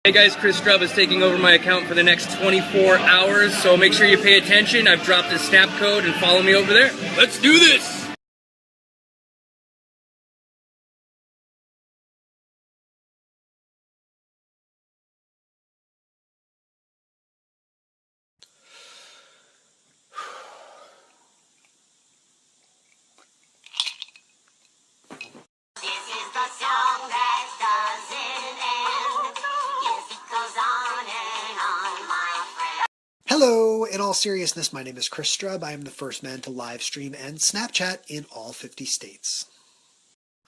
Hey guys, Chris Strub is taking over my account for the next 24 hours, so make sure you pay attention. I've dropped the snap code and follow me over there. Let's do this! Hello, in all seriousness, my name is Chris Strub. I am the first man to live stream and Snapchat in all 50 states.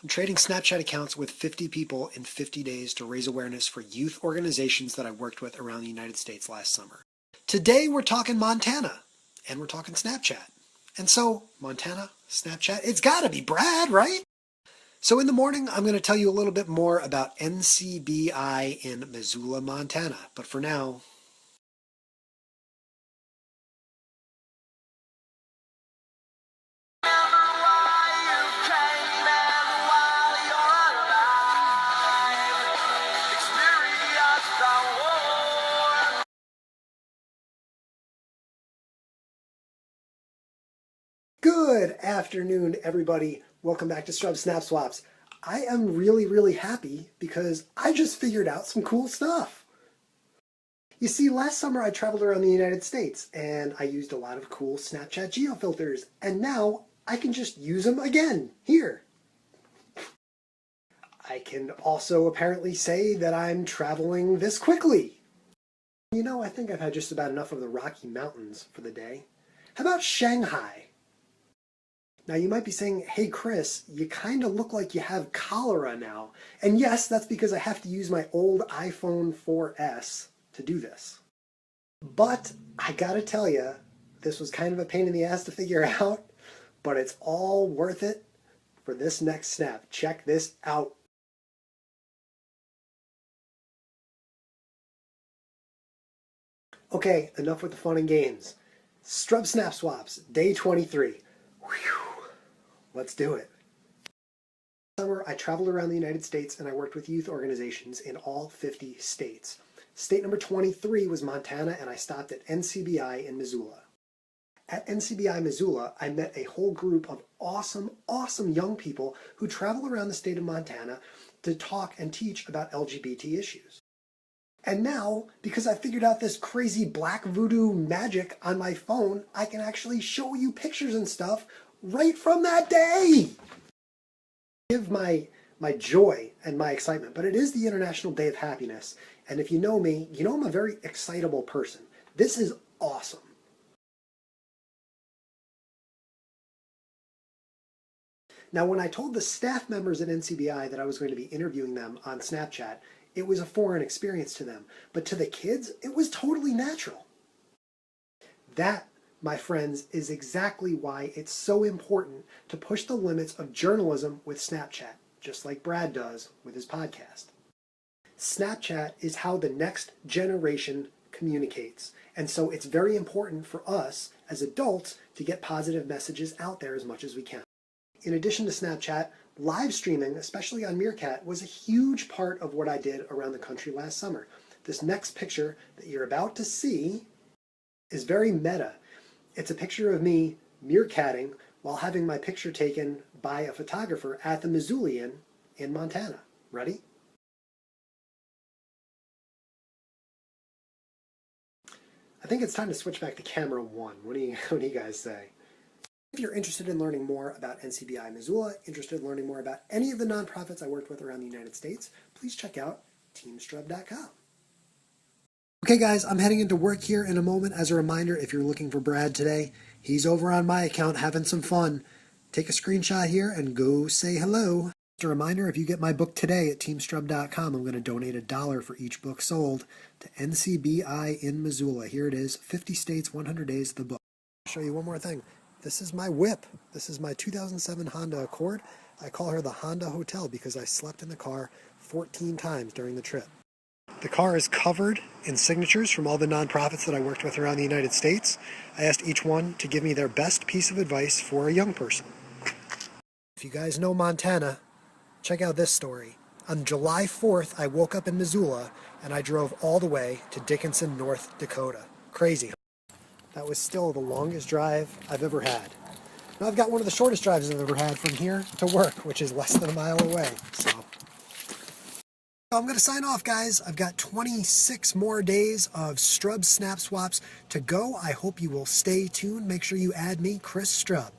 I'm trading Snapchat accounts with 50 people in 50 days to raise awareness for youth organizations that I worked with around the United States last summer. Today we're talking Montana, and we're talking Snapchat. And so, Montana, Snapchat, it's gotta be Brad, right? So in the morning, I'm going to tell you a little bit more about NCBI in Missoula, Montana. But for now, good afternoon, everybody. Welcome back to Strub Snap Swaps. I am really happy because I just figured out some cool stuff. You see, last summer I traveled around the United States and I used a lot of cool Snapchat geofilters, and now I can just use them again here. I can also apparently say that I'm traveling this quickly. You know, I think I've had just about enough of the Rocky Mountains for the day. How about Shanghai? Now you might be saying, hey Chris, you kind of look like you have cholera now. And yes, that's because I have to use my old iPhone 4S to do this. But I gotta tell you, this was kind of a pain in the ass to figure out, but it's all worth it for this next snap. Check this out. Okay, enough with the fun and games. Strub Snap Swaps, day 23. Whew. Let's do it. Summer, I traveled around the United States and I worked with youth organizations in all 50 states. State number 23 was Montana, and I stopped at NCBI in Missoula. At NCBI Missoula, I met a whole group of awesome young people who travel around the state of Montana to talk and teach about LGBT issues. And now, because I figured out this crazy black voodoo magic on my phone, I can actually show you pictures and stuff right from that day. Give my joy and my excitement, but it is the International Day of Happiness. And if you know me, you know I'm a very excitable person. This is awesome. Now, when I told the staff members at NCBI that I was going to be interviewing them on Snapchat, it was a foreign experience to them. But to the kids, it was totally natural. That, my friends, is exactly why it's so important to push the limits of journalism with Snapchat, just like Brad does with his podcast. Snapchat is how the next generation communicates, and so it's very important for us as adults to get positive messages out there as much as we can. In addition to Snapchat, live streaming, especially on Meerkat, was a huge part of what I did around the country last summer. This next picture that you're about to see is very meta. It's a picture of me meerkatting while having my picture taken by a photographer at the Missoulian in Montana. Ready? I think it's time to switch back to camera one. What do you guys say? If you're interested in learning more about NCBI Missoula, interested in learning more about any of the nonprofits I worked with around the United States, please check out teamstrub.com. Okay guys, I'm heading into work here in a moment. As a reminder, if you're looking for Brad today, he's over on my account having some fun. Take a screenshot here and go say hello. Just a reminder, if you get my book today at teamstrub.com, I'm going to donate $1 for each book sold to NCBI in Missoula. Here it is, 50 states, 100 days, the book. I'll show you one more thing. This is my whip. This is my 2007 Honda Accord. I call her the Honda Hotel because I slept in the car 14 times during the trip. The car is covered in signatures from all the nonprofits that I worked with around the United States. I asked each one to give me their best piece of advice for a young person. If you guys know Montana, check out this story. On July 4th, I woke up in Missoula and I drove all the way to Dickinson, North Dakota. Crazy. That was still the longest drive I've ever had. Now I've got one of the shortest drives I've ever had from here to work, which is less than a mile away. So I'm going to sign off, guys. I've got 26 more days of Strub snap swaps to go. I hope you will stay tuned. Make sure you add me, Chris Strub.